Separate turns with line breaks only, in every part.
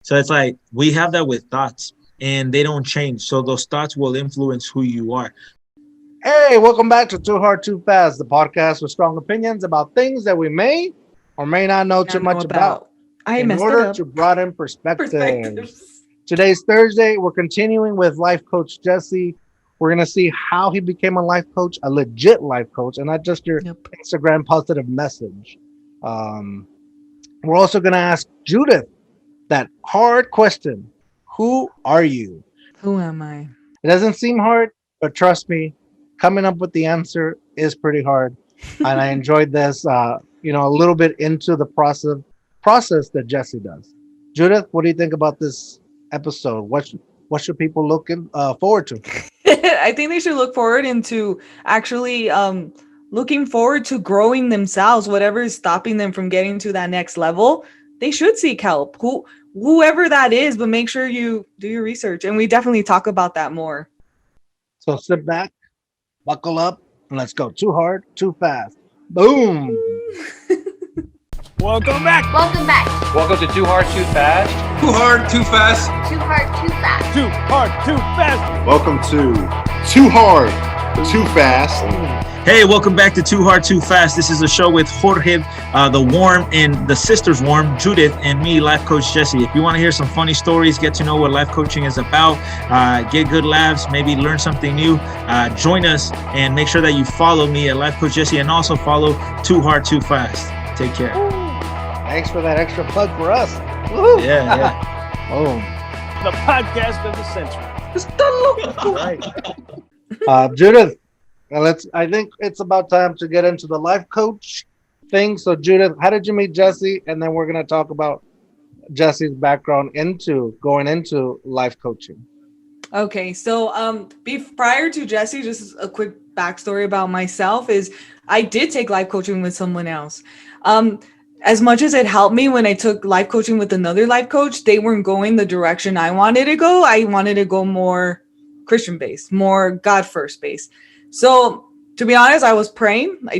So it's like we have that with thoughts and they don't change. So those thoughts will influence who you are.
Hey, welcome back to Too Hard, Too Fast, the podcast with strong opinions about things that we may or may not know too
I know
much about
about. I
in
messed it
order
up.
to broaden perspectives.
Perspectives.
Today's Thursday. We're continuing with life coach Jesse. We're going to see how he became a life coach, a legit life coach, and not just your
Yep.
Instagram positive message. Um, we're also going to ask Judith that hard question. Who are you?
Who am I?
It doesn't seem hard, but trust me, coming up with the answer is pretty hard. And I enjoyed this, a little bit into the process that Jesse does. Judith, what do you think about this episode? What should people looking forward to?
I think they should look forward into actually looking forward to growing themselves. Whatever is stopping them from getting to that next level, they should seek help. Whoever that is, but make sure you do your research. And we definitely talk about that more.
So sit back, buckle up, and let's go. Too hard, too fast. Boom.
Welcome back.
Welcome back.
Welcome to Too Hard, Too Fast.
Too hard, too fast.
Too hard, too fast.
Too hard, too fast.
Welcome to Too Hard, Too Fast.
Hey, welcome back to Too Hard, Too Fast. This is a show with Jorge, the Warm, and the Sisters Warm, Judith, and me, Life Coach Jesse. If you want to hear some funny stories, get to know what life coaching is about, get good laughs, maybe learn something new, join us and make sure that you follow me at Life Coach Jesse and also follow Too Hard, Too Fast. Take care.
Thanks for that extra plug for us. Woo.
Yeah.
Boom.
The podcast of the century.
Right. Judith, I think it's about time to get into the life coach thing. So Judith, how did you meet Jesse? And then we're going to talk about Jesse's background into going into life coaching.
Okay, so prior to Jesse, just a quick backstory about myself is I did take life coaching with someone else. As much as it helped me when I took life coaching with another life coach, they weren't going the direction I wanted to go. I wanted to go more Christian based, more God first based. So to be honest, I was praying. I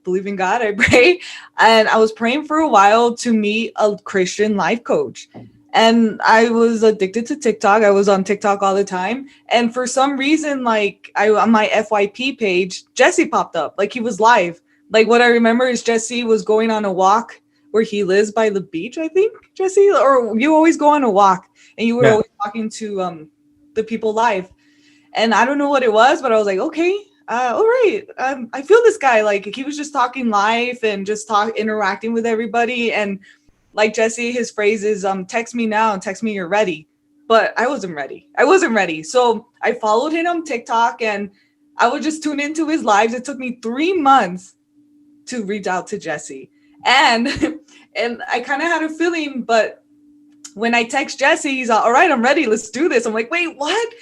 believe in God. I pray. And I was praying for a while to meet a Christian life coach. And I was addicted to TikTok. I was on TikTok all the time. And for some reason, like on my FYP page, Jesse popped up. Like he was live. Like what I remember is Jesse was going on a walk where he lives by the beach, I think, Jesse, or you always go on a walk and you were always talking to the people live. And I don't know what it was, but I was like, okay, all right. I feel this guy, like he was just talking live and just interacting with everybody. And like Jesse, his phrase is text me now and text me you're ready. But I wasn't ready. So I followed him on TikTok and I would just tune into his lives. It took me 3 months to reach out to Jesse. And I kind of had a feeling, but when I text Jesse, he's all right, I'm ready. Let's do this. I'm like, wait, what?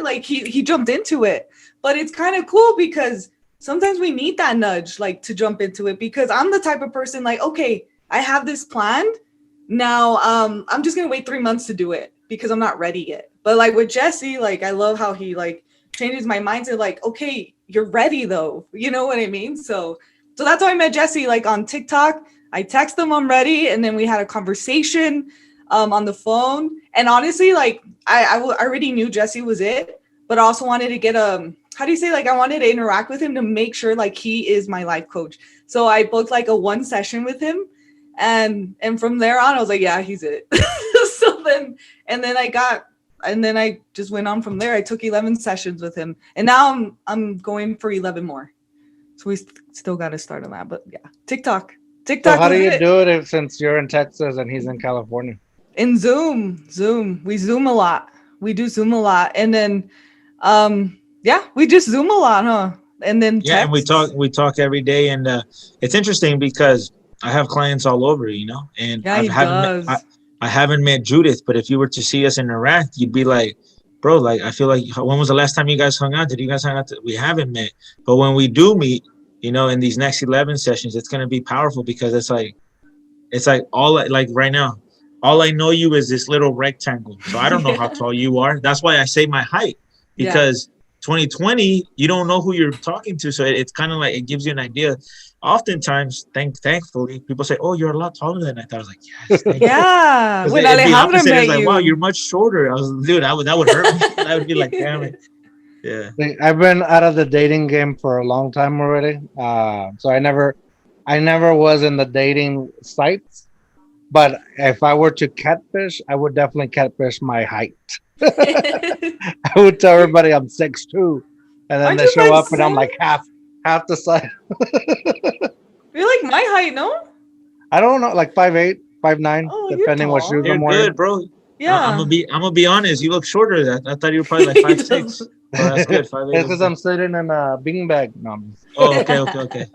Like he jumped into it. But it's kind of cool because sometimes we need that nudge, like to jump into it, because I'm the type of person like, okay, I have this planned. Now I'm just going to wait 3 months to do it because I'm not ready yet. But like with Jesse, like I love how he like changes my mindset. Like, okay, you're ready though. You know what I mean? So that's how I met Jesse, like on TikTok. I text him I'm ready. And then we had a conversation on the phone. And honestly, like I already knew Jesse was it, but I also wanted to get I wanted to interact with him to make sure like he is my life coach. So I booked like a 1 session with him. And from there on, I was like, yeah, he's it. And then I just went on from there. I took 11 sessions with him. And now I'm going for 11 more. So we still got to start on that. But yeah, TikTok.
So how do you do it since you're in Texas and he's in California?
In Zoom. We Zoom a lot. We do Zoom a lot. And then, we just Zoom a lot, huh? And then
Yeah, and we talk every day. And it's interesting because I have clients all over, and
yeah,
I haven't met Judith, but if you were to see us interact, you'd be like, bro, like, I feel like, when was the last time you guys hung out? Did you guys hang out? We haven't met. But when we do meet, in these next 11 sessions, it's going to be powerful because it's like like right now, all I know you is this little rectangle. So I don't know how tall you are. That's why I say my height, because 2020, you don't know who you're talking to. So it's kind of like, it gives you an idea. Oftentimes, thankfully, people say, "Oh, you're a lot taller than I thought." I was like, "Yes, thank you."
Yeah,
'Cause
when
it'd be
Alejandra
opposite.
met
It's like,
you.
"Wow, you're much shorter." I was, dude, that would hurt me. I would be like, "Damn it." Yeah.
I've been out of the dating game for a long time already. So I never was in the dating sites. But if I were to catfish, I would definitely catfish my height. I would tell everybody I'm 6'2", and then
Aren't
they
you
show
like
up and I'm like half the size.
You're like my height, no?
I don't know, like 5'8", 5'9",
Oh, you're
depending what
tall.
shoes
You're
I'm wearing.
good, bro.
Yeah.
I'm gonna be honest. You look shorter than that. I thought you were probably like
He
5'6".
does.
So that's good. 5'8".
It's because I'm sitting in a beanbag. No, I'm just-
Oh, okay.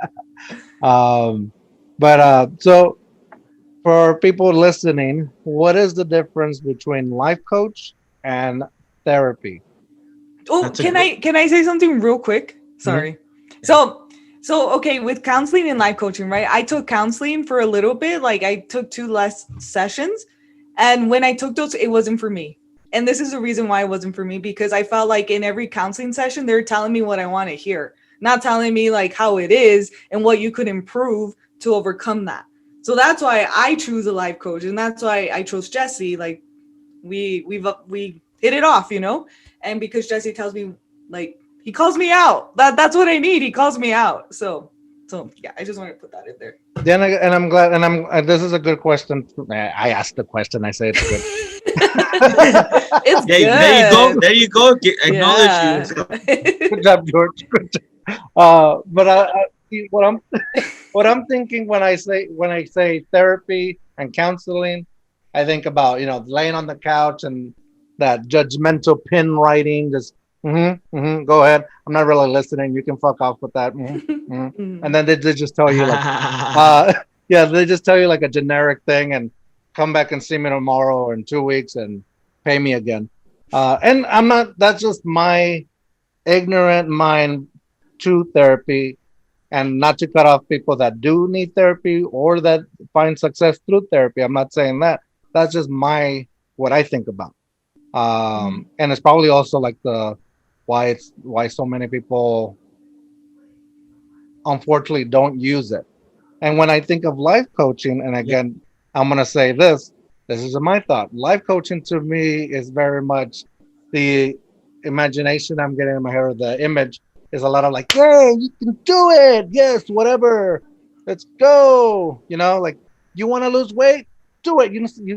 So for people listening, what is the difference between life coach and therapy?
Oh,
That's a
can
good-
I say something real quick? Sorry. So okay, with counseling and life coaching, right? I took counseling for a little bit. Like I took 2 less sessions, and when I took those, it wasn't for me. And this is the reason why it wasn't for me, because I felt like in every counseling session, they're telling me what I want to hear, not telling me like how it is and what you could improve to overcome that. So that's why I choose a life coach, and that's why I chose Jesse. Like we hit it off, you know. And because Jesse tells me, like, he calls me out. That's what I need. He calls me out. So yeah, I just want to put that in there.
Then and I'm glad, and this is a good question. I asked the question. I say it's good.
It's
Hey,
good.
there you go. Acknowledge
Yeah.
you.
Good job, George. Good job. But what I'm thinking when I say therapy and counseling, I think about laying on the couch and that judgmental pin writing. Just go ahead. I'm not really listening. You can fuck off with that. And then they just tell you like, they just tell you like a generic thing and come back and see me tomorrow or in 2 weeks and pay me again. And I'm not. That's just my ignorant mind to therapy, and not to cut off people that do need therapy or that find success through therapy. I'm not saying that. That's just what I think about. And it's probably also like why so many people unfortunately don't use it. And when I think of life coaching, and again, I'm gonna say this is my thought. Life coaching to me is very much the imagination I'm getting in my head, or the image is a lot of like, yeah, you can do it. Yes, whatever. Let's go. Like, you want to lose weight? Do it.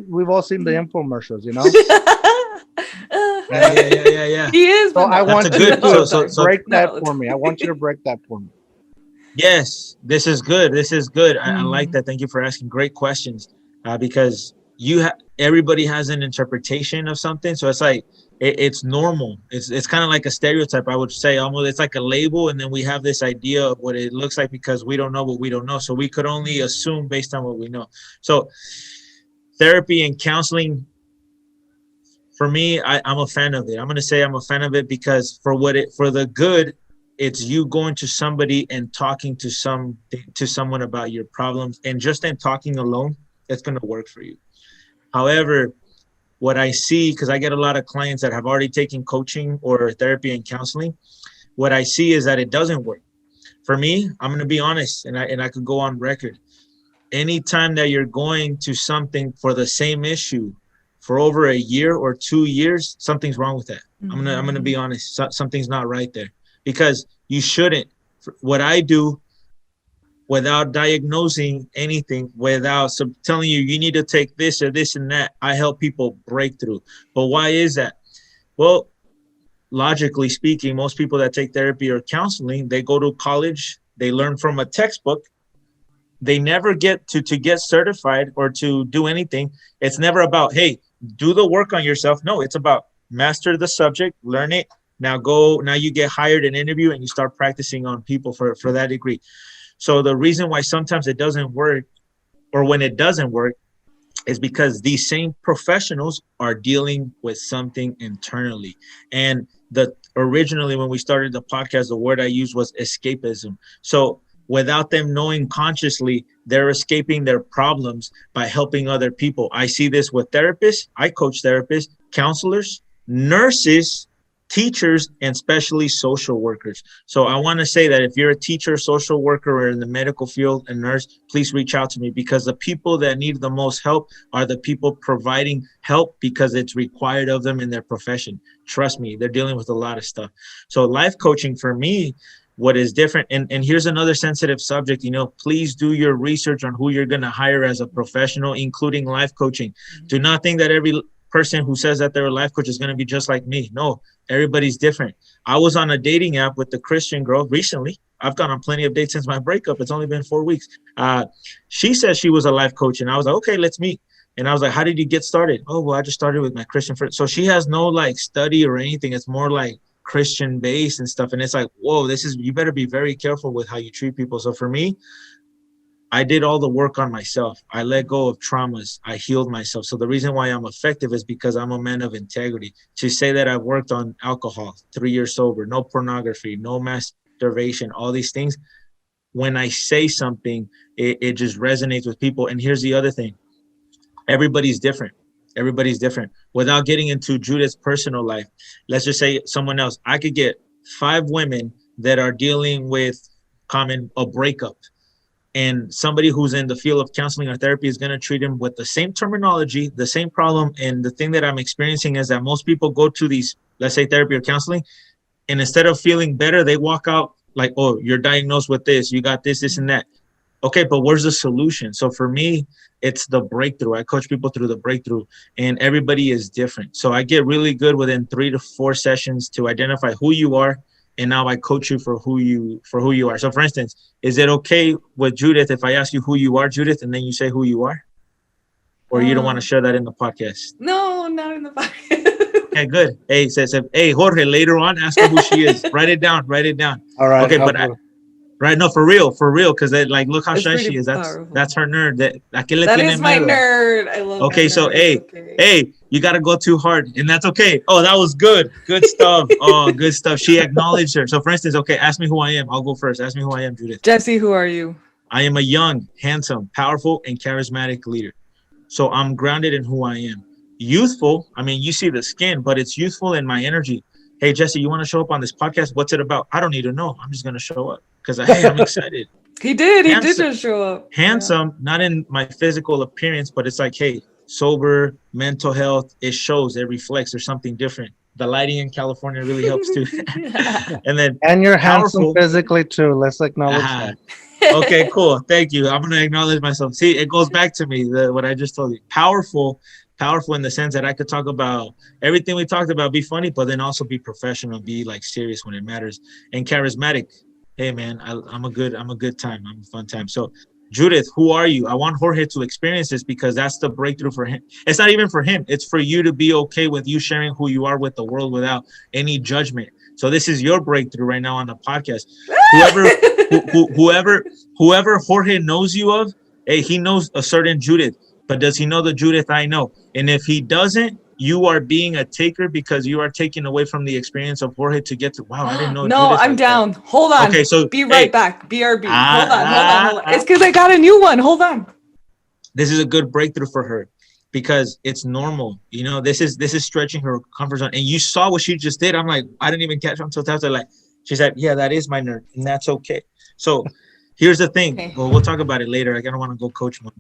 We've all seen the infomercials,
Yeah.
He is.
So I want you to break that for me. I want you to break that for me.
Yes, this is good. I like that. Thank you for asking great questions, because everybody has an interpretation of something. So it's like it's normal. It's kind of like a stereotype, I would say. Almost, it's like a label, and then we have this idea of what it looks like because we don't know what we don't know. So we could only assume based on what we know. So therapy and counseling, for me, I'm a fan of it. I'm going to say I'm a fan of it because for the good, it's you going to somebody and talking to someone about your problems, and just in talking alone, it's going to work for you. However, what I see, because I get a lot of clients that have already taken coaching or therapy and counseling, what I see is that it doesn't work. For me, I'm going to be honest, and I could go on record. Anytime that you're going to something for the same issue for over a year or 2 years, something's wrong with that. I'm gonna be honest. Something's not right there, because you shouldn't. What I do, without diagnosing anything, without telling you need to take this or this and that, I help people break through. But why is that? Well, logically speaking, most people that take therapy or counseling, they go to college, they learn from a textbook. They never get to get certified or to do anything. It's never about, hey, do the work on yourself. No, it's about master the subject, learn it. Now you get hired and interview, and you start practicing on people for that degree. So the reason why sometimes it doesn't work, or when it doesn't work, is because these same professionals are dealing with something internally. And originally when we started the podcast, the word I used was escapism. So without them knowing consciously, they're escaping their problems by helping other people. I see this with therapists. I coach therapists, counselors, nurses, teachers, and especially social workers. So I want to say that if you're a teacher, social worker, or in the medical field, a nurse, please reach out to me, because the people that need the most help are the people providing help because it's required of them in their profession. Trust me, they're dealing with a lot of stuff. So life coaching for me, what is different, and here's another sensitive subject, please do your research on who you're going to hire as a professional, including life coaching. Do not think that every person who says that they're a life coach is going to be just like me. No, everybody's different. I was on a dating app with the Christian girl recently. I've gone on plenty of dates since my breakup. It's only been 4 weeks. She said she was a life coach, and I was like, okay, let's meet. And I was like, how did you get started? Oh, well, I just started with my Christian friend. So she has no like study or anything. It's more like Christian based and stuff. And it's like, whoa, you better be very careful with how you treat people. So for me, I did all the work on myself. I let go of traumas. I healed myself. So the reason why I'm effective is because I'm a man of integrity. To say that I've worked on alcohol, 3 years sober, no pornography, no masturbation, all these things. When I say something, it just resonates with people. And here's the other thing. Everybody's different. Everybody's different. Without getting into Judith's personal life, let's just say someone else. I could get 5 women that are dealing with a breakup. And somebody who's in the field of counseling or therapy is going to treat them with the same terminology, the same problem. And the thing that I'm experiencing is that most people go to these, let's say, therapy or counseling, and instead of feeling better, they walk out like, oh, you're diagnosed with this, you got this, and that. Okay, but where's the solution? So for me, it's the breakthrough. I coach people through the breakthrough, and everybody is different. So I get really good within 3 to 4 sessions to identify who you are. And now I coach you for who you are. So for instance, is it okay with Judith if I ask you who you are, Judith, and then you say who you are? Or you don't want to share that in the podcast?
No, not in the podcast.
Okay, good. Hey, says, hey, Jorge, later on, ask her who she is. Write it down.
All right.
Okay, but right, no, for real, because look how shy she is.
Powerful.
That's her nerd.
That is my nerd. I love.
Okay, so hey, you gotta go too hard, and that's okay. Oh, that was good stuff. Oh, good stuff. She acknowledged her. So, for instance, okay, ask me who I am. I'll go first. Ask me who I am, Judith.
Jesse, who are you?
I am a young, handsome, powerful, and charismatic leader. So I'm grounded in who I am. Youthful. I mean, you see the skin, but it's youthful in my energy. Hey, Jesse, you want to show up on this podcast? What's it about? I don't need to know. I'm just gonna show up because I'm excited.
He did just show up.
Handsome, not in my physical appearance, but it's like, hey, sober, mental health, it shows, it reflects, there's something different. The lighting in California really helps too. And
you're handsome physically too. Let's acknowledge that.
Okay, cool. Thank you. I'm gonna acknowledge myself. See, it goes back to me, what I just told you. Powerful in the sense that I could talk about everything we talked about, be funny, but then also be professional, be like serious when it matters, and charismatic. Hey man, I'm a good time. I'm a fun time. So Judith, who are you? I want Jorge to experience this because that's the breakthrough for him. It's not even for him. It's for you to be okay with you sharing who you are with the world without any judgment. So this is your breakthrough right now on the podcast. Whoever Jorge knows you of, hey, he knows a certain Judith, but does he know the Judith I know? And if he doesn't, you are being a taker because you are taking away from the experience of Jorge to get to, wow, I didn't know.
No,
Judith
I'm
like
down.
that.
Hold on.
Okay, so
be right back. BRB. Hold on. It's because I got a new one. Hold on.
This is a good breakthrough for her because it's normal. This is stretching her comfort zone. And you saw what she just did. I'm like, I didn't even catch on until after. Like, she said, yeah, that is my nerd, and that's okay. So here's the thing. Okay. Well, we'll talk about it later. I don't want to go coach one.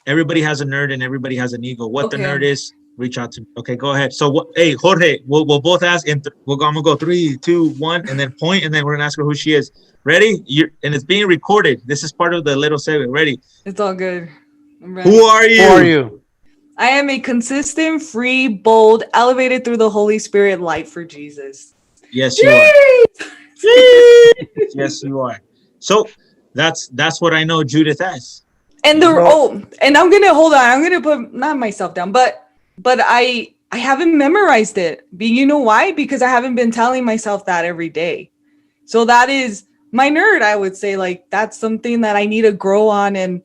Everybody has a nerd and everybody has an ego. What the nerd is, reach out to me. Okay, go ahead. So, hey, Jorge, we'll both ask. I'm going to go 3, 2, 1, and then point, and then we're going to ask her who she is. Ready? And it's being recorded. This is part of the little segment. Ready?
It's all good. I'm ready.
Who are you?
I am a consistent, free, bold, elevated through the Holy Spirit light for Jesus.
Yes, you are. Yes, you are. So that's what I know Judith as.
And and I'm gonna put not myself down, but I haven't memorized it. You know why? Because I haven't been telling myself that every day. So that is my nerd, I would say. Like, that's something that I need to grow on and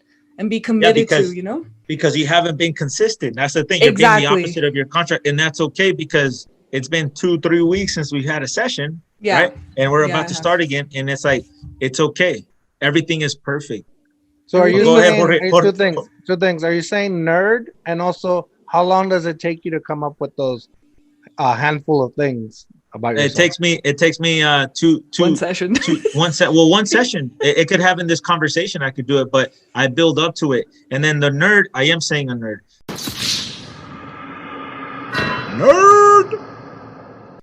be committed to,
Because you haven't been consistent. That's the thing. You're being the opposite of your contract, and that's okay because it's been 2-3 weeks since we had a session, right? And we're about to start again, and it's like, it's okay. Everything is perfect.
So are you saying two things? Are you saying nerd, and also how long does it take you to come up with those handful of things? about
It
yourself?
takes me
One session.
one session. It could have in this conversation. I could do it, but I build up to it. And then the nerd, I am saying a nerd. Nerd.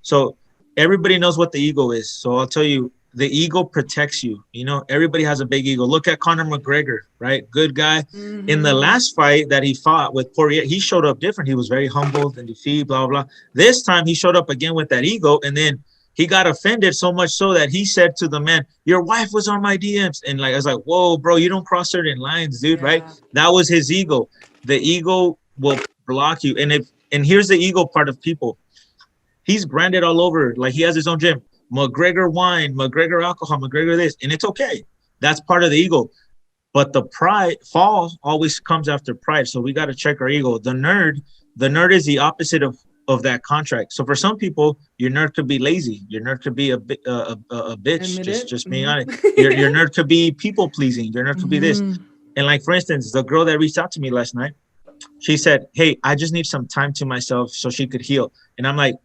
So everybody knows what the ego is. So I'll tell you, the ego protects you. You know, everybody has a big ego. Look at Conor McGregor, right? Good guy.
Mhm.
In the last fight that he fought with Poirier, he showed up different. He was very humbled and defeated, blah, blah, blah. This time he showed up again with that ego, and then he got offended so much so that he said to the man, "Your wife was on my DMs." And like I was like, "Whoa, bro, you don't cross certain lines, dude," right? That was his ego. The ego will block you. And here's the ego part of people. He's branded all over. Like he has his own gym. McGregor wine, McGregor alcohol, McGregor this. And it's okay. That's part of the ego. But the fall always comes after pride. So we got to check our ego. The nerd is the opposite of that contract. So for some people, your nerd could be lazy. Your nerd could be a bitch. Just being honest. Your nerd could be people pleasing. Your nerd could be this. And like, for instance, the girl that reached out to me last night, she said, "Hey, I just need some time to myself so she could heal." And I'm like,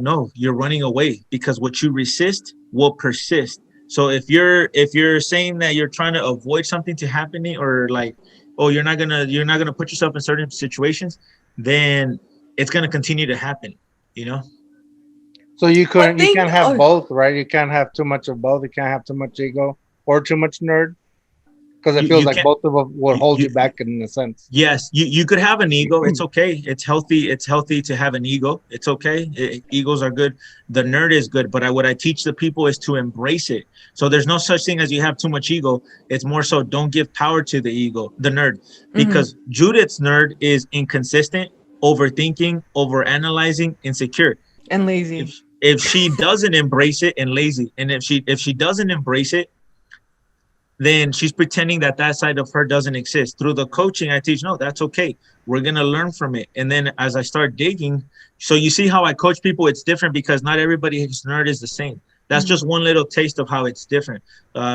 no, you're running away, because what you resist will persist. So if you're saying that you're trying to avoid something to happening, or like, oh, you're not gonna put yourself in certain situations, then it's gonna continue to happen, you know.
So you can't have both, right? You can't have too much of both. You can't have too much ego or too much nerd, because it feels like both of them will hold you back in a sense.
Yes, you could have an ego. It's okay. It's healthy. It's healthy to have an ego. It's okay. Egos are good. The nerd is good. But what I teach the people is to embrace it. So there's no such thing as you have too much ego. It's more so don't give power to the ego, the nerd. Because Judith's nerd is inconsistent, overthinking, overanalyzing, insecure.
And lazy.
If she doesn't embrace it, and lazy. And if she doesn't embrace it, then she's pretending that side of her doesn't exist. Through the coaching, I teach, no, that's okay. We're going to learn from it. And then as I start digging, so you see how I coach people, it's different because not everybody's nerd is the same. That's just one little taste of how it's different.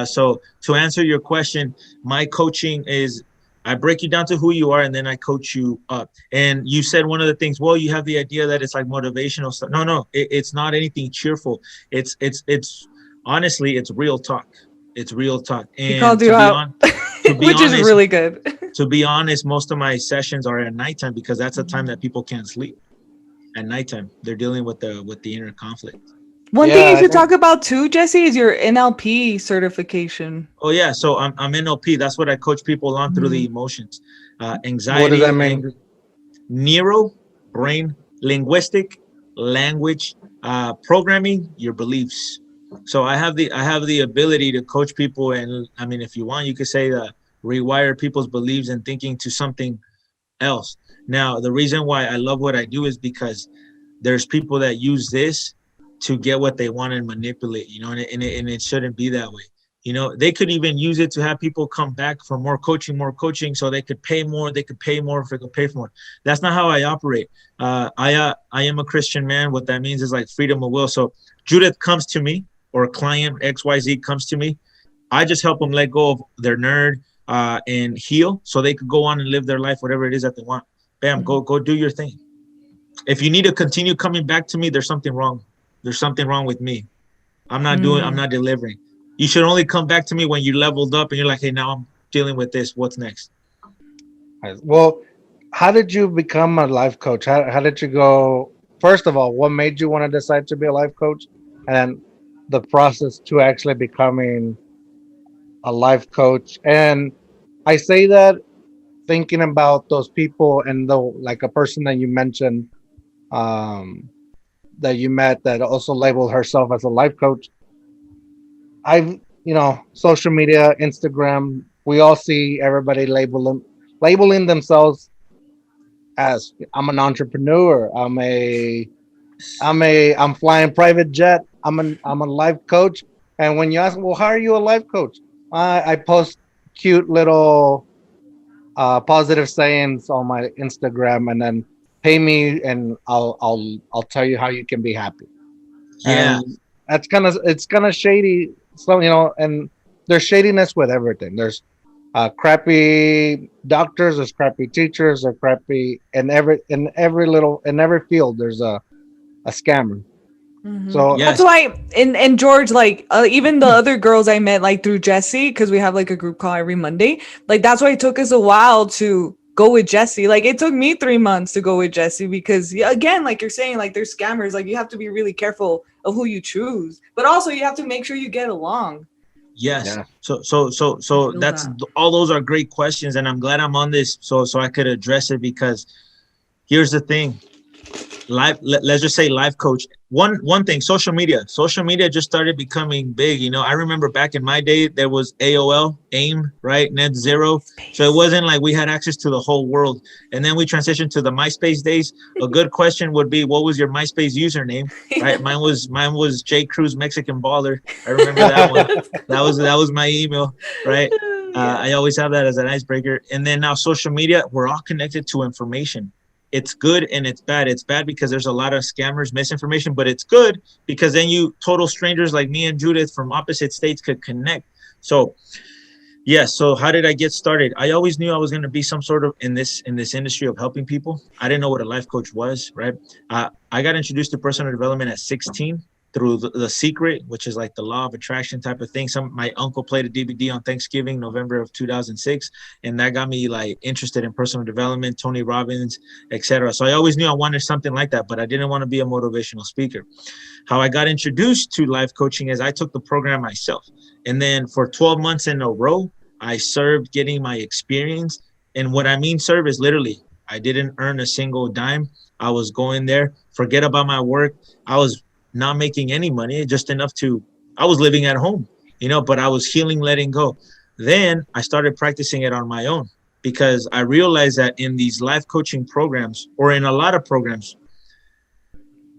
So to answer your question, my coaching is, I break you down to who you are, and then I coach you up. And you said one of the things, well, you have the idea that it's like motivational stuff. No, it's not anything cheerful. It's honestly, it's real talk. It's real talk. And
he called you out, which is really good.
To be honest, most of my sessions are at nighttime, because that's a time that people can't sleep. At nighttime, they're dealing with the inner conflict.
One thing you should talk about too, Jesse, is your NLP certification.
Oh yeah, so I'm NLP. That's what I coach people on through the emotions, anxiety.
What does that mean?
Anger, neuro, brain, linguistic, language, programming, your beliefs. So I have the ability to coach people, and I mean, if you want, you could say that rewire people's beliefs and thinking to something else. Now, the reason why I love what I do is because there's people that use this to get what they want and manipulate, you know, and it shouldn't be that way. You know, they could even use it to have people come back for more coaching, so they could pay more. They could pay more if they could pay for more. That's not how I operate. I am a Christian man. What that means is like freedom of will. So Judith comes to me, or a client XYZ comes to me, I just help them let go of their nerd and heal, so they could go on and live their life, whatever it is that they want. Bam, go do your thing. If you need to continue coming back to me, there's something wrong. There's something wrong with me. I'm not delivering. You should only come back to me when you leveled up and you're like, hey, now I'm dealing with this. What's next?
Well, how did you become a life coach? How did you go? First of all, what made you want to decide to be a life coach? And the process to actually becoming a life coach. And I say that thinking about those people, and like a person that you mentioned that you met that also labeled herself as a life coach. Social media, Instagram, we all see everybody labeling themselves as, I'm an entrepreneur, I'm flying private jet, I'm a life coach. And when you ask, well, how are you a life coach? I post cute little positive sayings on my Instagram, and then pay me and I'll tell you how you can be happy.
Yeah.
And it's kind of shady. So, and there's shadiness with everything. There's crappy doctors, there's crappy teachers, there's crappy in every field there's a scammer. So
Yes.
That's why, and George, like, even the other girls I met, like, through Jesse, because we have, like, a group call every Monday. Like, that's why it took us a while to go with Jesse. Like, it took me 3 months to go with Jesse because, yeah, again, like you're saying, like, there's scammers. Like, you have to be really careful of who you choose. But also, you have to make sure you get along.
Yes.
Yeah.
So
feel
that's
that.
all those are great questions, and I'm glad I'm on this so I could address it, because here's the thing. Let's just say life coach. One thing, social media just started becoming big. I remember back in my day there was AOL, AIM, right? Net zero. So it wasn't like we had access to the whole world. And then we transitioned to the MySpace days. A good question would be, what was your MySpace username? Right? Mine was J Cruz Mexican Baller. I remember that one. That was my email, right? I always have that as an icebreaker. And then now social media, we're all connected to information. It's good and it's bad. It's bad because there's a lot of scammers, misinformation, but it's good because then you total strangers like me and Judith from opposite states could connect. So yes. So how did I get started? I always knew I was going to be some sort of in this industry of helping people. I didn't know what a life coach was, right? I got introduced to personal development at 16 through the Secret, which is like the law of attraction type of thing. My uncle played a DVD on Thanksgiving, November of 2006, and that got me like interested in personal development, Tony Robbins, etc. So I always knew I wanted something like that, but I didn't want to be a motivational speaker. How I got introduced to life coaching is I took the program myself, and then for 12 months in a row, I served, getting my experience. And what I mean serve is literally, I didn't earn a single dime. I was going there, forget about my work. I was not making any money, just enough I was living at home, but I was healing, letting go. Then I started practicing it on my own because I realized that in these life coaching programs, or in a lot of programs,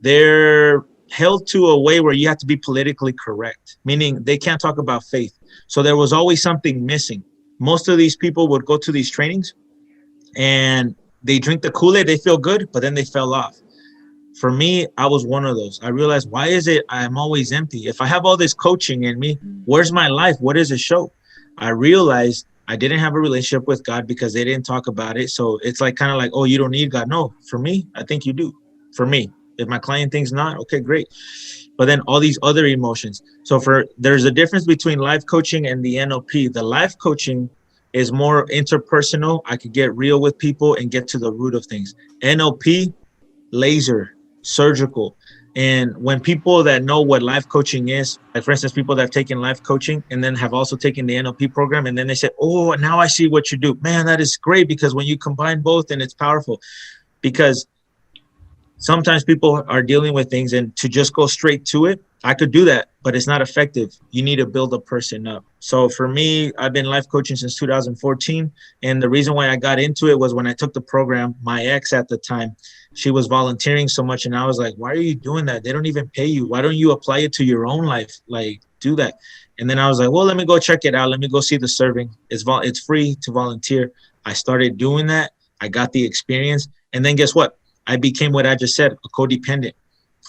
they're held to a way where you have to be politically correct, meaning they can't talk about faith. So there was always something missing. Most of these people would go to these trainings and they drink the Kool-Aid, they feel good, but then they fell off. For me, I was one of those. I realized, why is it I'm always empty? If I have all this coaching in me, where's my life? What does it show? I realized I didn't have a relationship with God because they didn't talk about it. So it's like kind of like, oh, you don't need God. No, for me, I think you do. For me, if my client thinks not, okay, great. But then all these other emotions. So there's a difference between life coaching and the NLP. The life coaching is more interpersonal. I could get real with people and get to the root of things. NLP, laser, surgical. And when people that know what life coaching is, like for instance, people that have taken life coaching and then have also taken the NLP program, and then they say, oh, now I see what you do. Man, that is great, because when you combine both, and it's powerful, because sometimes people are dealing with things and to just go straight to it, I could do that, but it's not effective. You need to build a person up. So for me, I've been life coaching since 2014. And the reason why I got into it was when I took the program, my ex at the time, she was volunteering so much. And I was like, why are you doing that? They don't even pay you. Why don't you apply it to your own life? Like, do that. And then I was like, well, let me go check it out. Let me go see the serving. It's free to volunteer. I started doing that. I got the experience. And then guess what? I became what I just said, a codependent.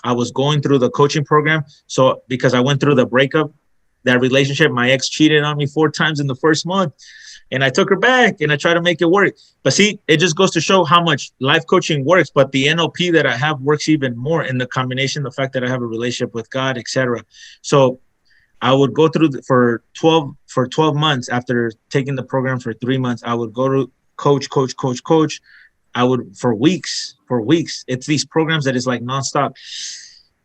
I was going through the coaching program. So because I went through the breakup, that relationship, my ex cheated on me 4 times in the first month, and I took her back and I tried to make it work. But see, it just goes to show how much life coaching works. But the NLP that I have works even more in the combination, the fact that I have a relationship with God, etc. So I would go through for 12 months. After taking the program for 3 months, I would go to coach. I would for weeks. It's these programs that is like nonstop.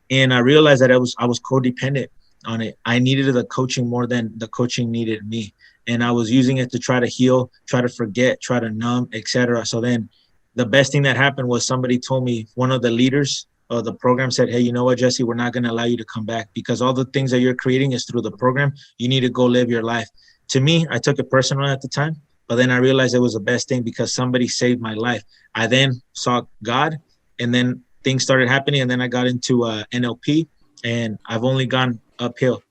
And I realized that I was codependent on it. I needed the coaching more than the coaching needed me. And I was using it to try to heal, try to forget, try to numb, etc. So then the best thing that happened was somebody told me, one of the leaders of the program said, hey, you know what, Jesse, we're not going to allow you to come back because all the things that you're creating is through the program. You need to go live your life. To me, I took it personal at the time. But then I realized it was the best thing because somebody saved my life. I then saw God, and then things started happening. And then I got into NLP, and I've only gone uphill.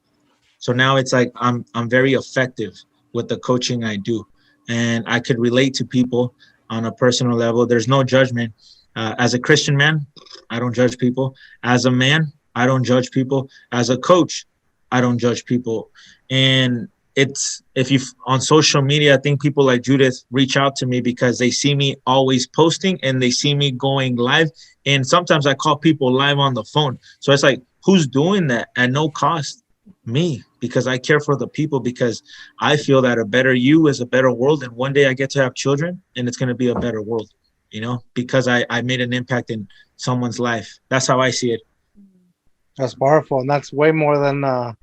So now it's like I'm very effective with the coaching I do. And I could relate to people on a personal level. There's no judgment. As a Christian man, I don't judge people. As a man, I don't judge people. As a coach, I don't judge people. And it's, if you on social media, I think people like Judith reach out to me because they see me always posting and they see me going live. And sometimes I call people live on the phone. So it's like, Who's doing that at no cost? Me, because I care for the people, because I feel that a better you is a better world. And one day I get to have children and it's going to be a better world, because I made an impact in someone's life. That's how I see it.
That's powerful. And that's way more than, I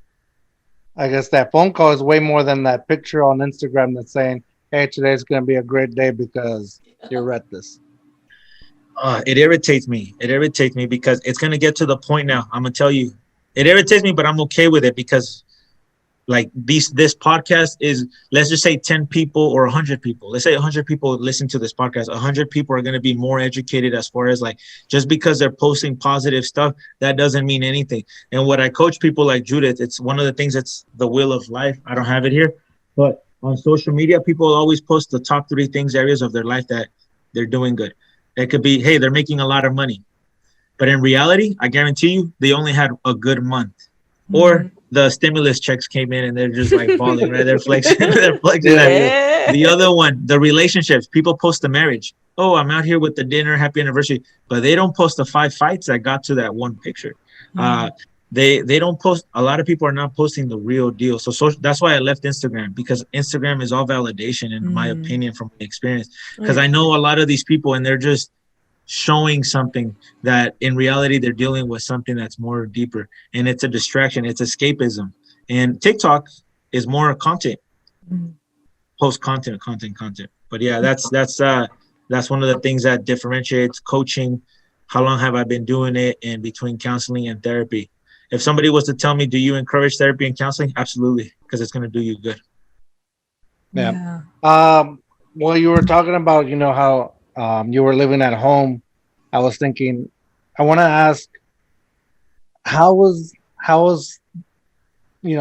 guess that phone call is way more than that picture on Instagram that's saying, hey, today's going to be a great day because you read this.
It irritates me. It irritates me because it's going to get to the point now. I'm going to tell you, it irritates me, but I'm okay with it because like this podcast is, let's just say 10 people or 100 people. Let's say 100 people listen to this podcast. 100 people are going to be more educated as far as like, just because they're posting positive stuff, that doesn't mean anything. And what I coach people like Judith, it's one of the things that's the wheel of life. I don't have it here, but on social media, people always post the top 3 areas of their life that they're doing good. It could be, hey, they're making a lot of money. But in reality, I guarantee you, they only had a good month. Mm-hmm. Or the stimulus checks came in and they're just like balling, right? They're flexing. Yeah. The other one, the relationships. People post the marriage. Oh, I'm out here with the dinner, happy anniversary. But they don't post the 5 fights that got to that one picture. Mm-hmm. They don't post. A lot of people are not posting the real deal. So that's why I left Instagram, because Instagram is all validation, in my opinion, from my experience. Because I know a lot of these people and they're just showing something that in reality they're dealing with something that's more deeper, and it's a distraction. It's escapism. And TikTok is more content, post content. But yeah, that's one of the things that differentiates coaching. How long have I been doing it? And between counseling and therapy. If somebody was to tell me, do you encourage therapy and counseling? Absolutely, because it's going to do you good.
Yeah. Well, you were talking about, how you were living at home. I was thinking, I want to ask, how was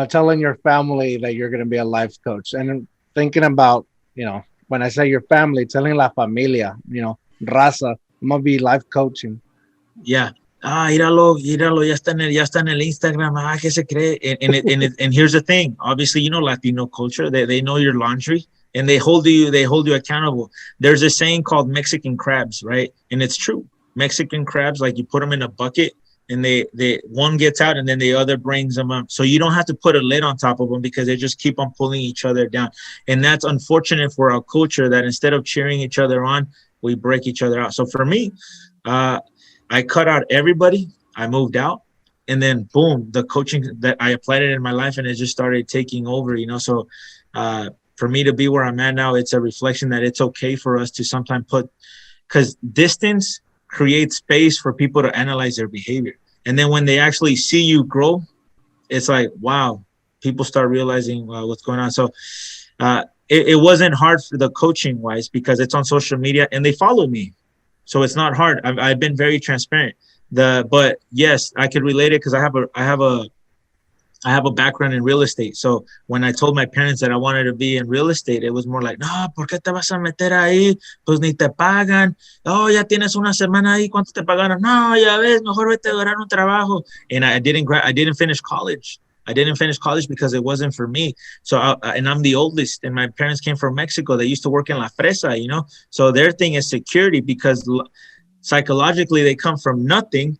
telling your family that you're going to be a life coach, and thinking about, when I say your family, telling la familia, raza, I'm going to be life coaching.
Yeah. Míralo, ya está en el Instagram. ¿Qué se cree? And here's the thing. Obviously, Latino culture, they know your laundry and they hold you accountable. There's a saying called Mexican crabs, right? And it's true. Mexican crabs, like you put them in a bucket and they one gets out and then the other brings them up. So you don't have to put a lid on top of them because they just keep on pulling each other down. And that's unfortunate for our culture, that instead of cheering each other on, we break each other out. So for me, I cut out everybody. I moved out, and then boom, the coaching that I applied it in my life, and it just started taking over. So for me to be where I'm at now, it's a reflection that it's okay for us to sometimes because distance creates space for people to analyze their behavior, and then when they actually see you grow, it's like, wow, people start realizing what's going on. So it wasn't hard for the coaching wise because it's on social media and they follow me. So it's not hard. I've been very transparent. But yes, I could relate it because I have a background in real estate. So when I told my parents that I wanted to be in real estate, it was more like, no, ¿por qué te vas a meter ahí? Pues ni te pagan. Oh, ya tienes una semana ahí. ¿Cuánto te pagaron? No, ya ves, mejor vete a agarrar un trabajo. And I didn't finish college. I didn't finish college because it wasn't for me. So, and I'm the oldest, and my parents came from Mexico. They used to work in La Fresa, So their thing is security, because psychologically they come from nothing,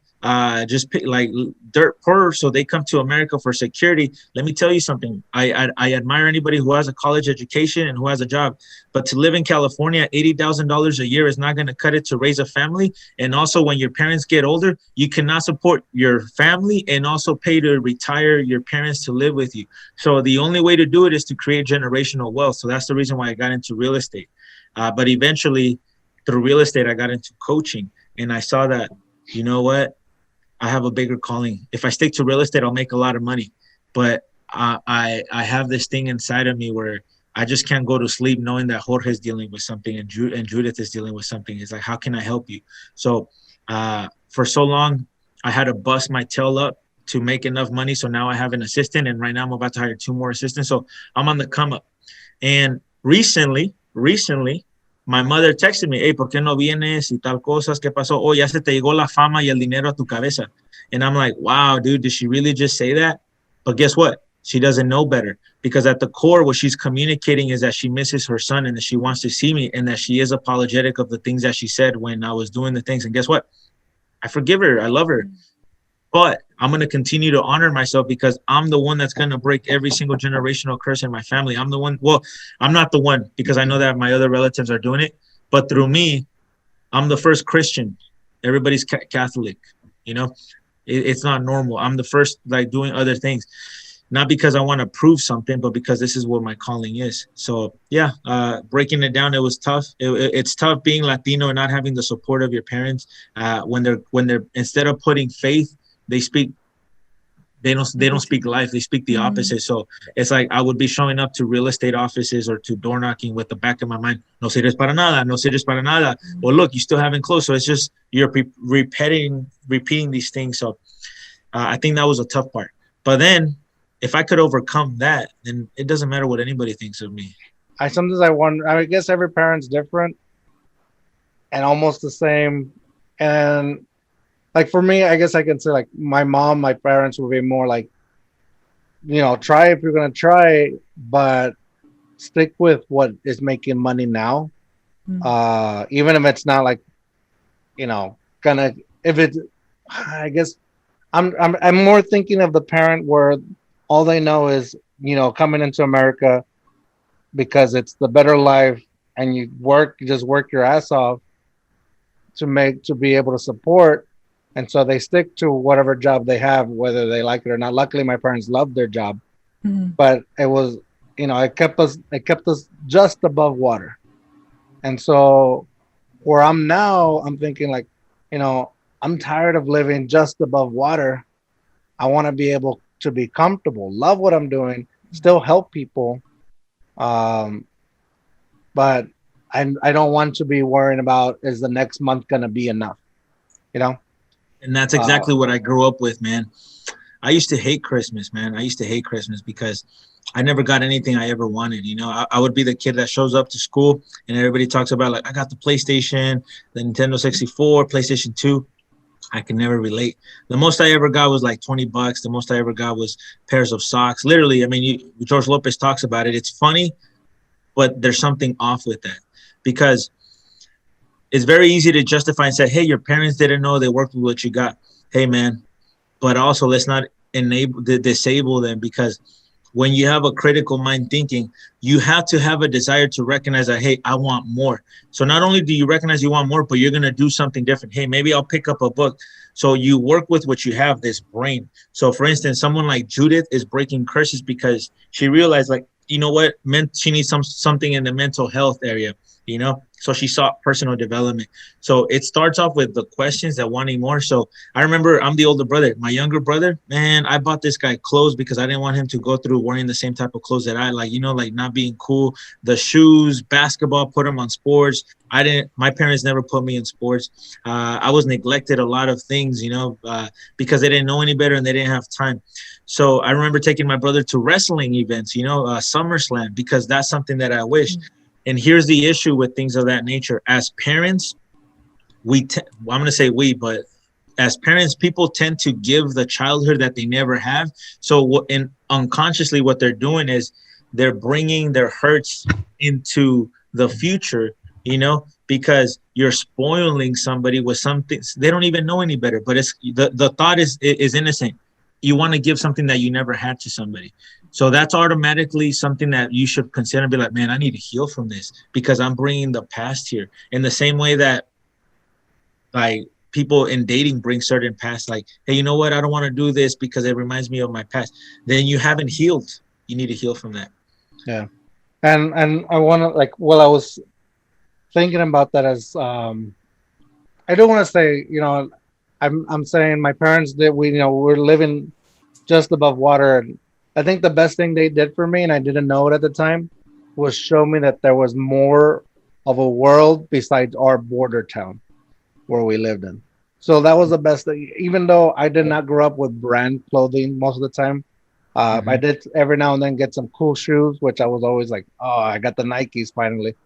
just like dirt poor. So they come to America for security. Let me tell you something. I admire anybody who has a college education and who has a job, but to live in California, $80,000 a year is not going to cut it to raise a family. And also when your parents get older, you cannot support your family and also pay to retire your parents to live with you. So the only way to do it is to create generational wealth. So that's the reason why I got into real estate. But eventually through real estate, I got into coaching, and I saw that, you know what? I have a bigger calling. If I stick to real estate, I'll make a lot of money. But I have this thing inside of me where I just can't go to sleep knowing that Jorge is dealing with something and Judith is dealing with something. It's like, how can I help you? So for so long, I had to bust my tail up to make enough money. So now I have an assistant, and right now I'm about to hire 2 more assistants. So I'm on the come up. And recently, my mother texted me, hey, ¿por qué no vienes y tal cosas? ¿Qué pasó? Oh, ya se te llegó la fama y el dinero a tu cabeza. And I'm like, wow, dude, did she really just say that? But guess what? She doesn't know better, because at the core, what she's communicating is that she misses her son and that she wants to see me, and that she is apologetic of the things that she said when I was doing the things. And guess what? I forgive her. I love her. But I'm going to continue to honor myself because I'm the one that's going to break every single generational curse in my family. I'm the one. Well, I'm not the one because I know that my other relatives are doing it. But through me, I'm the first Christian. Everybody's Catholic. You know, it's not normal. I'm the first like doing other things, not because I want to prove something, but because this is what my calling is. So yeah, breaking it down, it was tough. It's tough being Latino and not having the support of your parents. When they're instead of putting faith, they speak. They don't speak life. They speak the opposite. So it's like I would be showing up to real estate offices or to door knocking with the back of my mind. No sirves para nada. No sirves para nada. Well, look, you still haven't closed. So it's just you're repeating these things. So I think that was a tough part. But then if I could overcome that, then it doesn't matter what anybody thinks of me.
I wonder. I guess every parent's different and almost the same. And like for me, I guess I can say like my parents would be more like, try if you're gonna try, but stick with what is making money now. Even if it's not like, gonna if it's, I guess I'm more thinking of the parent where all they know is, coming into America because it's the better life and you just work your ass off to be able to support. And so they stick to whatever job they have, whether they like it or not. Luckily, my parents loved their job, but it was, it kept us just above water. And so where I'm now, I'm thinking like, I'm tired of living just above water. I want to be able to be comfortable, love what I'm doing, still help people. But I don't want to be worrying about, is the next month going to be enough,
And that's exactly what I grew up with, man. I used to hate Christmas, man. I used to hate Christmas because I never got anything I ever wanted. I would be the kid that shows up to school and everybody talks about like, I got the PlayStation, the Nintendo 64, PlayStation 2. I can never relate. The most I ever got was like $20. The most I ever got was pairs of socks. Literally, I mean, George Lopez talks about it. It's funny, but there's something off with that because it's very easy to justify and say, hey, your parents didn't know, they worked with what you got. Hey, man, but also let's not disable them, because when you have a critical mind thinking, you have to have a desire to recognize that, hey, I want more. So not only do you recognize you want more, but you're going to do something different. Hey, maybe I'll pick up a book. So you work with what you have, this brain. So for instance, someone like Judith is breaking curses because she realized, like, you know what, she needs something in the mental health area, so she sought personal development. So it starts off with the questions that wanting more. So I remember I'm the older brother. My younger brother, man, I bought this guy clothes because I didn't want him to go through wearing the same type of clothes that I like, like not being cool. The shoes, basketball, put him on sports. My parents never put me in sports. I was neglected a lot of things, because they didn't know any better and they didn't have time. So I remember taking my brother to wrestling events, SummerSlam, because that's something that I wish. And here's the issue with things of that nature. As parents, I'm going to say but as parents, people tend to give the childhood that they never have. So unconsciously, what they're doing is they're bringing their hurts into the future, because you're spoiling somebody with something. They don't even know any better, but it's the thought is innocent. You want to give something that you never had to somebody. So that's automatically something that you should consider and be like, man, I need to heal from this because I'm bringing the past here. In the same way that like people in dating bring certain past, like, hey, you know what? I don't want to do this because it reminds me of my past. Then you haven't healed. You need to heal from that.
Yeah. And I want to I was thinking about that as, I don't want to say, I'm saying my parents did, we're living just above water. And I think the best thing they did for me, and I didn't know it at the time, was show me that there was more of a world besides our border town where we lived in. So that was the best thing. Even though I did not grow up with brand clothing most of the time, I did every now and then get some cool shoes, which I was always like, oh, I got the Nikes finally.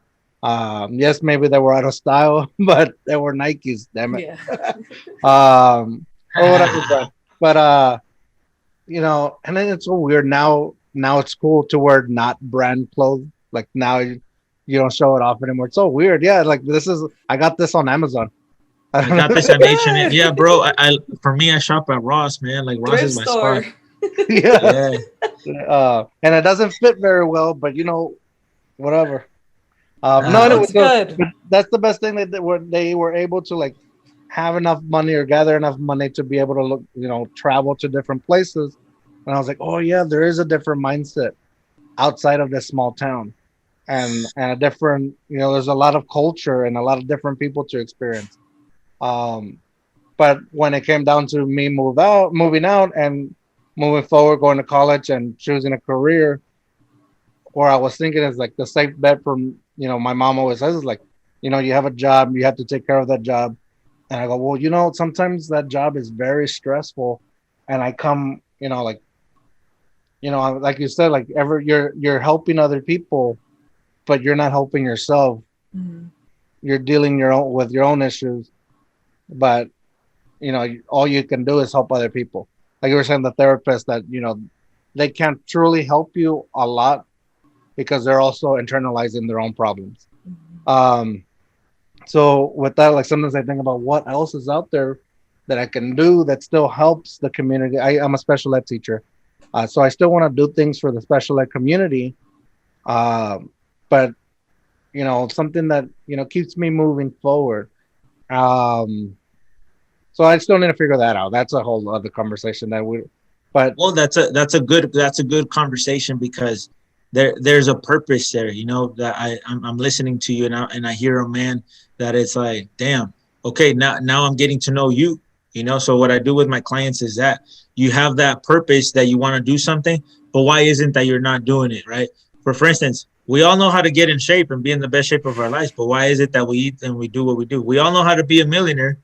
Yes, maybe they were out of style, but they were Nikes, damn it.
Yeah.
Or whatever. But and then it's so weird now it's cool to wear not brand clothes. Like now you don't show it off anymore. It's so weird. Yeah, like I got this on Amazon. I
I
don't
got
know.
this at H&M.
Good.
Yeah, bro. I for me, I shop at Ross, man. Like Ross
Thrift
is my spot.
store.
Yeah.
Yeah.
And it doesn't fit very well, but whatever. No, anyway,
Looks
so
good.
but that's the best thing that they were able to like have enough money or gather enough money to be able to look, travel to different places. And I was like, oh yeah, there is a different mindset outside of this small town, and a different, there's a lot of culture and a lot of different people to experience. Um, but when it came down to me moving out, and moving forward, going to college and choosing a career, where I was thinking is like the safe bet from, my mom always says is like, you have a job, you have to take care of that job. And I go, well, sometimes that job is very stressful. And I come, like you said, like you're helping other people, but you're not helping yourself.
Mhm.
You're dealing with your own issues, but all you can do is help other people. Like you were saying, the therapist that, they can't truly help you a lot because they're also internalizing their own problems. Um, so with that, like sometimes I think about what else is out there that I can do that still helps the community. I'm a special ed teacher, so I still want to do things for the special ed community, but something that keeps me moving forward. Um, so I still need to figure that out. That's a whole other conversation that we. But
Well, that's a good conversation because there's a purpose there. That I'm listening to you, and I hear a man that it's like, damn, okay, now I'm getting to know you. So what I do with my clients is that you have that purpose that you want to do something, but why isn't that you're not doing it, right? For instance, we all know how to get in shape and be in the best shape of our lives, but why is it that we eat and we do what we do? We all know how to be a millionaire,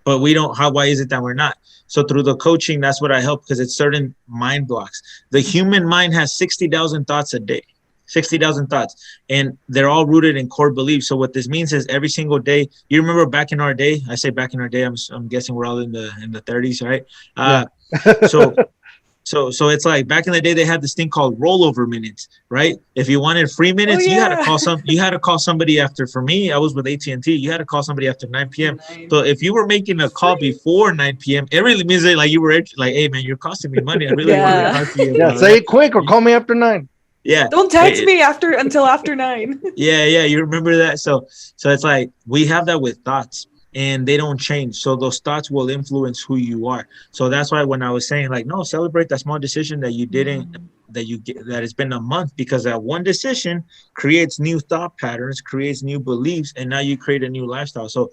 but we don't. How? Why is it that we're not? So through the coaching, that's what I help, because it's certain mind blocks. The human mind has 60,000 thoughts a day. 60,000 thoughts, and they're all rooted in core beliefs. So what this means is every single day, you remember back in our day, I say back in our day, I'm guessing we're all in the 30s, right?
yeah.
So so it's like back in the day they had this thing called rollover minutes, right? If you wanted free
Oh
minutes,
yeah.
you had to call somebody after. For me, I was with AT&T. You had to call somebody after 9 p.m.
Nine.
So if you were making a call
Free.
before 9 p.m., it really means that like you were like, hey man, you're costing me money. I really wanted to
Yeah.
talk to you
Yeah,
about
say
that.
it quick or call me after 9.
Yeah.
Don't text me until after 9.
Yeah, you remember that. So it's like we have that with thoughts, and they don't change. So those thoughts will influence who you are. So that's why when I was saying like, no, celebrate that small decision that you didn't, that you get, that it's been a month, because that one decision creates new thought patterns, creates new beliefs, and now you create a new lifestyle. So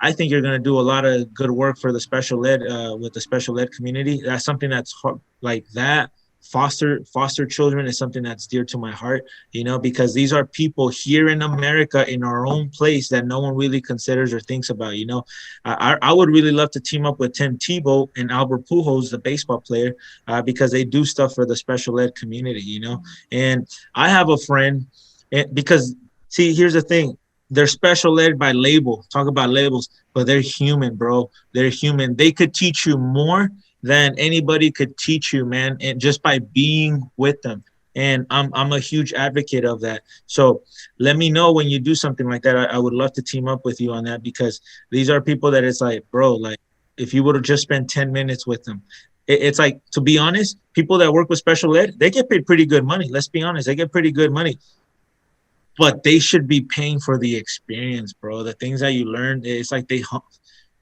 I think you're going to do a lot of good work for the special ed, with the special ed community. That's something that's hard, like that. Foster children is something that's dear to my heart, because these are people here in America, in our own place, that no one really considers or thinks about. I would really love to team up with Tim Tebow and Albert Pujols, the baseball player, because they do stuff for the special ed community. And I have a friend, because see, here's the thing. They're special ed by label. Talk about labels, but they're human, bro. They're human. They could teach you more than anybody could teach you, man, and just by being with them. And I'm a huge advocate of that. So let me know when you do something like that. I would love to team up with you on that, because these are people that it's like, bro, like if you would have just spent 10 minutes with them, it's like, to be honest, people that work with special ed, they get paid pretty good money. Let's be honest, they get pretty good money, but they should be paying for the experience, bro. The things that you learn, it's like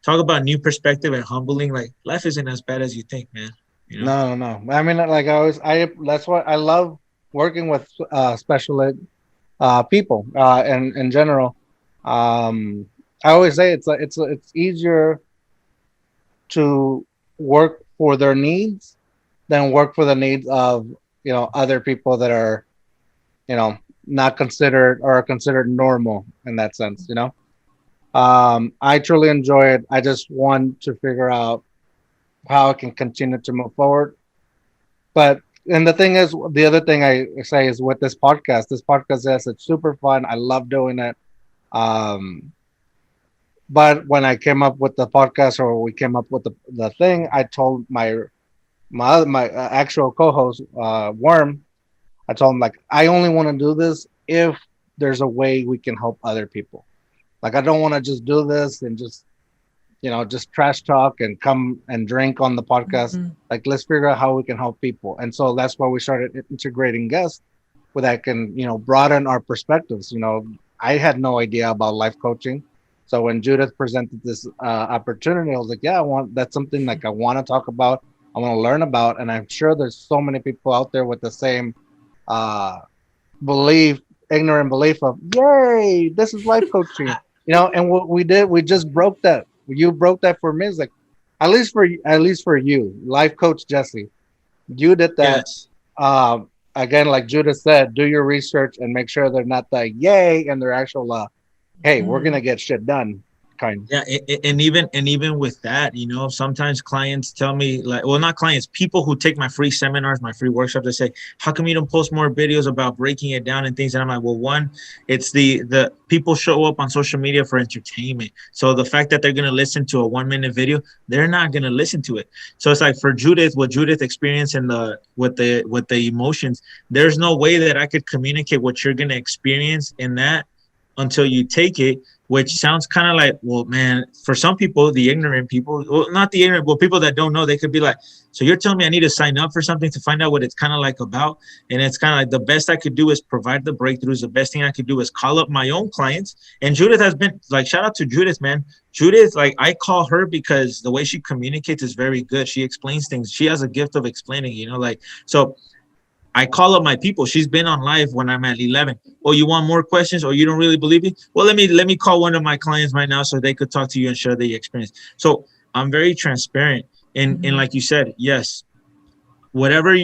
talk about new perspective and humbling. Like life isn't as bad as you think, man.
No. I mean, like that's why I love working with special ed people in general. I always say it's easier to work for their needs than work for the needs of other people that are not considered or are considered normal in that sense. I truly enjoy it. I just want to figure out how I can continue to move forward. But and the thing is, the other thing I say is with this podcast. This podcast, yes, it's super fun. I love doing it. Um, but when I came up with the podcast, or we came up with the thing, I told my actual co-host, Worm. I told him, like, I only want to do this if there's a way we can help other people. Like, I don't want to just do this and just just trash talk and come and drink on the podcast.
Mhm.
Like, let's figure out how we can help people. And so that's why we started integrating guests where that can, broaden our perspectives. I had no idea about life coaching. So when Judith presented this opportunity, I was like, yeah, that's something like I want to talk about. I want to learn about. And I'm sure there's so many people out there with the same uh, ignorant belief of, yay, this is life coaching. And what we did, we just broke that. You broke that for me. It's like, at least for you, life coach Jesse, you did that.
Yes.
Again, like Judith said, do your research and make sure they're not the yay and they're actual, hey, we're gonna get shit done kind.
Yeah, and even with that, sometimes clients tell me, like, well, not clients, people who take my free seminars, my free workshops, they say, how come you don't post more videos about breaking it down and things? And I'm like, well, one, it's the people show up on social media for entertainment. So the fact that they're gonna listen to a 1-minute video, they're not gonna listen to it. So it's like for Judith, what Judith experienced in with the emotions, there's no way that I could communicate what you're gonna experience in that until you take it, which sounds kind of like, well, man, for some people, the ignorant people, well, not the ignorant, but people that don't know, they could be like, so you're telling me I need to sign up for something to find out what it's kind of like about? And it's kind of like the best I could do is provide the breakthroughs. The best thing I could do is call up my own clients. And Judith has been like, shout out to Judith, man. Judith, like, I call her because the way she communicates is very good. She explains things. She has a gift of explaining, so I call up my people. She's been on live when I'm at 11. Oh, you want more questions? Or you don't really believe me? Well, let me call one of my clients right now so they could talk to you and share the experience. So I'm very transparent. And like you said, yes, whatever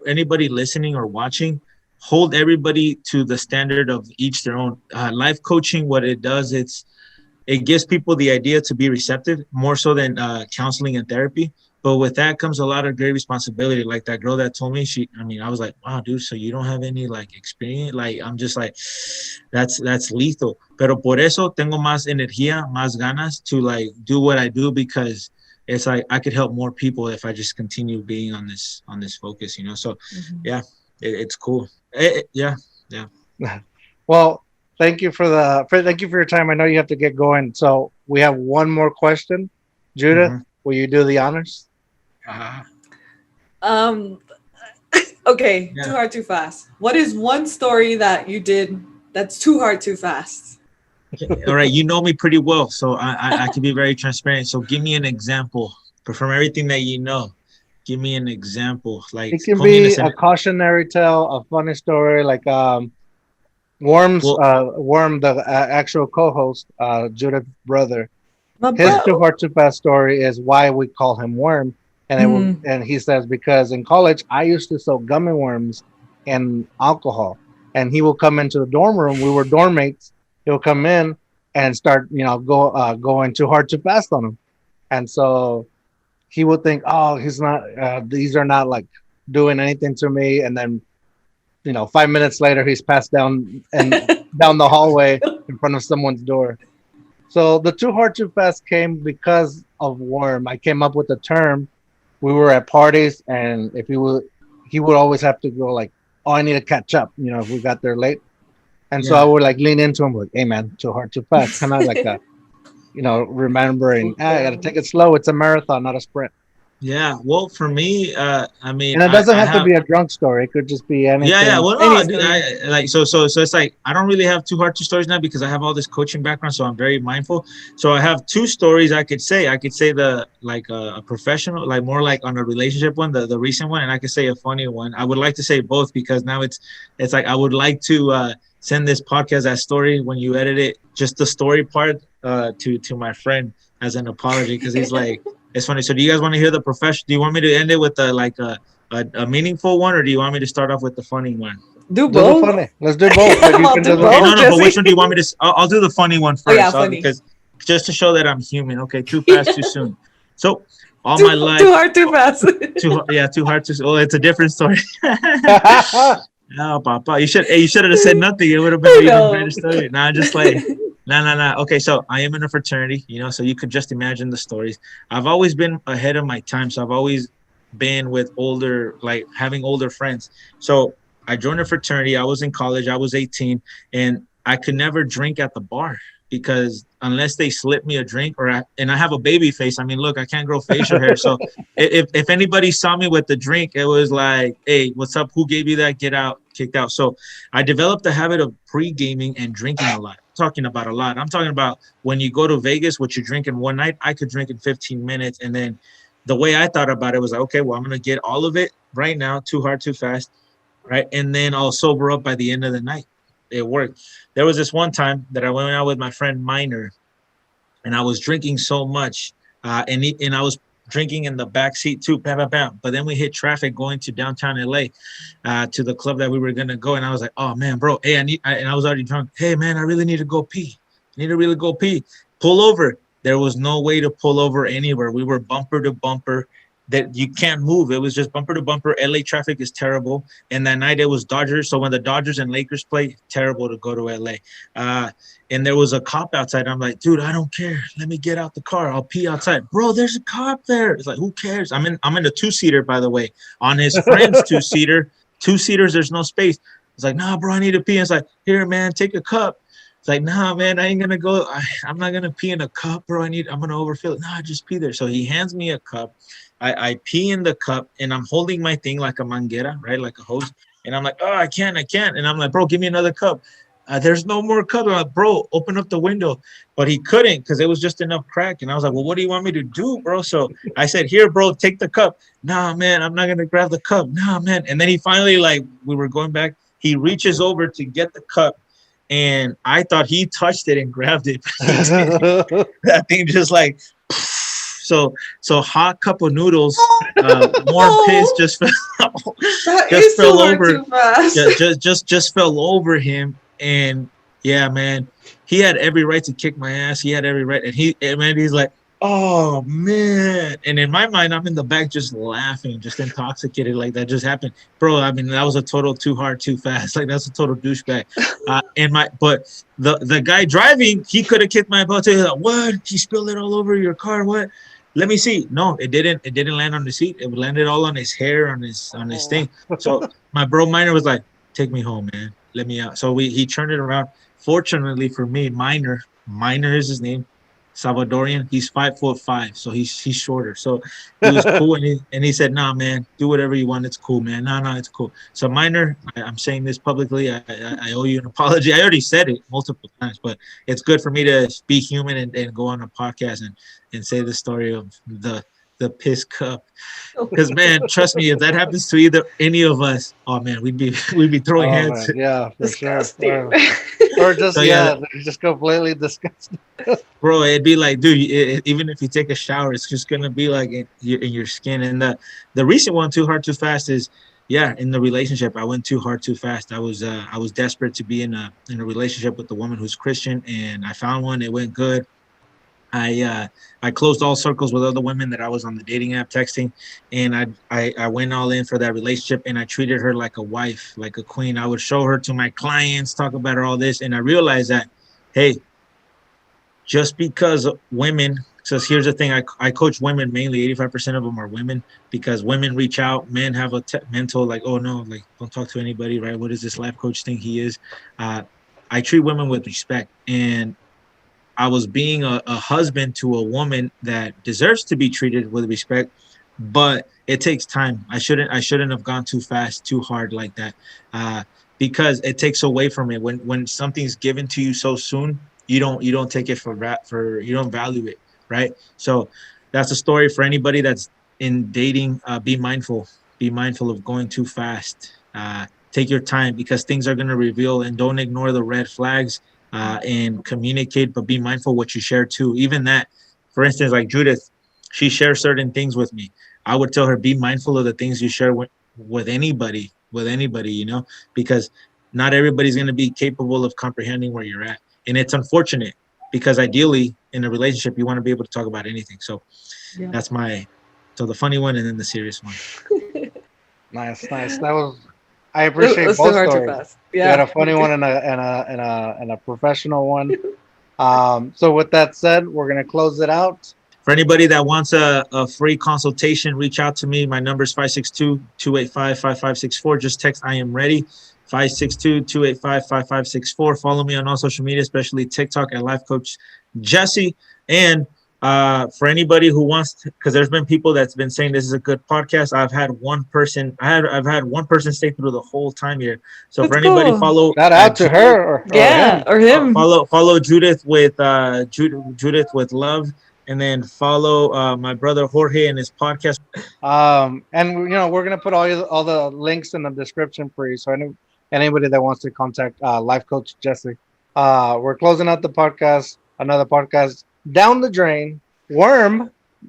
anybody listening or watching, hold everybody to the standard of each their own. Life coaching, what it does, it gives people the idea to be receptive more so than counseling and therapy. But with that comes a lot of great responsibility. Like that girl that told me, I was like, wow, dude, so you don't have any like experience? Like, I'm just like, that's lethal. Pero por eso tengo más energía, más ganas to like do what I do, because it's like I could help more people if I just continue being on this focus, So yeah, it's cool. Yeah.
Well, thank you for your time. I know you have to get going. So we have one more question. Judith, will you do the honors?
Okay,
Yeah.
Too hard, too fast. What is one story that you did that's too hard, too fast?
Okay. All right, you know me pretty well, so I can be very transparent. So give me an example, but from everything that you know, give me an example. Like,
It can be a cautionary tale, a funny story, like Worm, the actual co-host, Judith's brother. His too hard, too fast story is why we call him Worm. And he says, because in college, I used to sell gummy worms and alcohol. And he will come into the dorm room. We were dorm mates. He'll come in and start, going too hard, too fast on him. And so he would think, oh, these are not like doing anything to me. And then, 5 minutes later, he's passed down down the hallway in front of someone's door. So the too hard, too fast came because of Worm. I came up with the term. We were at parties, and he would always have to go like, oh, I need to catch up, if we got there late. And so I would like lean into him like, hey man, too hard, too fast. Kind of like remembering, I got to take it slow. It's a marathon, not a sprint.
Yeah, well, for me, I mean,
and it doesn't have to be a drunk story. It could just be anything.
Yeah. Well, no, dude, so it's like I don't really have too hard to stories now because I have all this coaching background, so I'm very mindful. So I have two stories I could say. I could say the like a professional, like more like on a relationship one, the recent one, and I could say a funny one. I would like to say both because now it's like I would like to send this podcast as story when you edit it, just the story part to my friend as an apology because he's like. It's funny. So do you guys want to hear the profession? Do you want me to end it with a meaningful one, or do you want me to start off with the funny one?
Do both.
Funny. Let's do both.
I'll do both.
No, but which one do you want me to? I'll do the funny one first.
Oh, yeah, funny.
Because just to show that I'm human. Okay, too fast, too soon. So my life.
Too hard, too fast.
Too hard to. Oh, it's a different story. No, Papa. You should have said nothing. It would have been an even better story. Nah, just like. No. Okay, so I am in a fraternity, so you could just imagine the stories. I've always been ahead of my time, so I've always been with having older friends. So I joined a fraternity. I was in college. I was 18, and I could never drink at the bar. because unless they slip me a drink and I have a baby face. I mean, look, I can't grow facial hair. So if anybody saw me with the drink, it was like, hey, what's up? Who gave you that? Get out, kicked out. So I developed the habit of pre-gaming and drinking a lot. Talking about a lot. I'm talking about when you go to Vegas, what you drink in one night, I could drink in 15 minutes. And then the way I thought about it was like, okay, well, I'm going to get all of it right now, too hard, too fast. Right. And then I'll sober up by the end of the night. It worked. There was this one time that I went out with my friend Minor, and I was drinking so much, and I was drinking in the back seat too, bam, bam, bam. But then we hit traffic going to downtown LA, to the club that we were gonna go, and I was like, oh man, bro, hey, and I was already drunk. Hey man, I really need to go pee. I need to really go pee. Pull over. There was no way to pull over anywhere. We were bumper to bumper. That you can't move. It was just bumper to bumper. LA traffic is terrible. And that night it was Dodgers. So when the Dodgers and Lakers play, terrible to go to LA. And there was a cop outside. I'm like, dude, I don't care. Let me get out the car. I'll pee outside. Bro, there's a cop there. It's like, who cares? I'm in a two-seater, by the way. On his friend's two-seater. Two-seaters, there's no space. It's like, nah, bro, I need to pee. It's like, here, man, take a cup. It's like, nah, man, I ain't gonna go. I'm not gonna pee in a cup, bro. I'm gonna overfill it. Nah, just pee there. So he hands me a cup. I pee in the cup, and I'm holding my thing like a manguera, right, like a hose. And I'm like, oh, I can't. And I'm like, bro, give me another cup. There's no more cup. I'm like, bro, open up the window. But he couldn't because it was just enough crack. And I was like, well, what do you want me to do, bro? So I said, here, bro, take the cup. Nah, man, I'm not going to grab the cup. Nah, man. And then he finally, like, we were going back. He reaches over to get the cup. And I thought he touched it and grabbed it. That thing just like... So hot cup of noodles, warm piss just fell over. Just fell over him, and yeah, man, he had every right to kick my ass. He had every right, and he's like, oh man. And in my mind, I'm in the back just laughing, just intoxicated, like that just happened, bro. I mean, that was a total too hard, too fast. Like that's a total douchebag. But the guy driving, he could have kicked my butt too. He's like, what? He spilled it all over your car? What? Let me see. No, it didn't. It didn't land on the seat. It landed all on his hair, on his thing. So my bro Minor was like, "Take me home, man. Let me out." So he turned it around. Fortunately for me, Minor is his name, Salvadorian. He's 5'5", so he's shorter. So he was cool, and he said, "Nah, man, do whatever you want. It's cool, man. No, it's cool." So Minor, I'm saying this publicly. I owe you an apology. I already said it multiple times, but it's good for me to be human and go on a podcast and say the story of the piss cup. Because man, trust me, if that happens to any of us, oh man, we'd be throwing heads.
Man. Yeah, for sure. Or just so, just completely disgusting.
Bro, it'd be like, dude, even if you take a shower, it's just gonna be like in your skin. And the recent one, too hard, too fast, is in the relationship. I went too hard, too fast. I was desperate to be in a relationship with a woman who's Christian, and I found one. It went good. I closed all circles with other women that I was on the dating app texting, and I went all in for that relationship, and I treated her like a wife, like a queen. I would show her to my clients, talk about her, all this, and I realized that, hey, just because women, so here's the thing, I coach women mainly, 85% of them are women, because women reach out, men have a mental like, oh no, like don't talk to anybody, right? What is this life coach thing he is? I treat women with respect, and I was being a husband to a woman that deserves to be treated with respect, but it takes time. I shouldn't have gone too fast, too hard like that, because it takes away from it. When something's given to you so soon, you don't take it for you don't value it, right? So that's a story for anybody that's in dating. Be mindful of going too fast. Take your time, because things are going to reveal, and don't ignore the red flags. And communicate, but be mindful what you share too. Even that, for instance, like Judith, she shares certain things with me. I would tell her, be mindful of the things you share with anybody, because not everybody's going to be capable of comprehending where you're at. And it's unfortunate, because ideally in a relationship, you want to be able to talk about anything. So that's so the funny one and then the serious one.
Nice. That was, I appreciate both stories. You had a funny one and a professional one. So with that said, we're going to close it out.
For anybody that wants a free consultation, reach out to me. My number is 562-285-5564. Just text I am ready. 562-285-5564. Follow me on all social media, especially TikTok at Life Coach Jesse. And for anybody who wants to, because there's been people that's been saying this is a good podcast. I've had one person stay through the whole time here. So
That's
for anybody,
cool.
follow
Shout out to her or him.
Or him.
Follow Judith with Judith with love, and then follow my brother Jorge and his podcast.
And we're gonna put all the links in the description for you. So anybody that wants to contact Life Coach Jesse. We're closing out the podcast. Another podcast down the drain.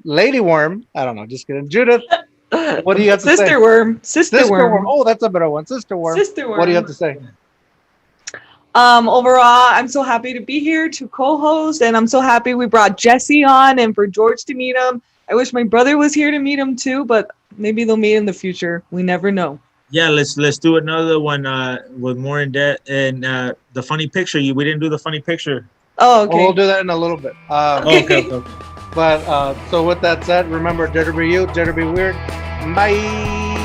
Lady Worm. I don't know. Just kidding. Judith, what do you have to say?
Sister Worm. Sister Worm.
Oh, that's a better one. Sister Worm.
Sister Worm.
What do you have to say?
Overall, I'm so happy to be here to co-host, and I'm so happy we brought Jesse on and for George to meet him. I wish my brother was here to meet him too, but maybe they'll meet in the future. We never know.
Yeah, let's do another one with more in depth and the funny picture. We didn't do the funny picture.
Oh, okay.
We'll do that in a little bit.
Okay.
But so with that said, remember, dare to be you, dare to be weird. Bye.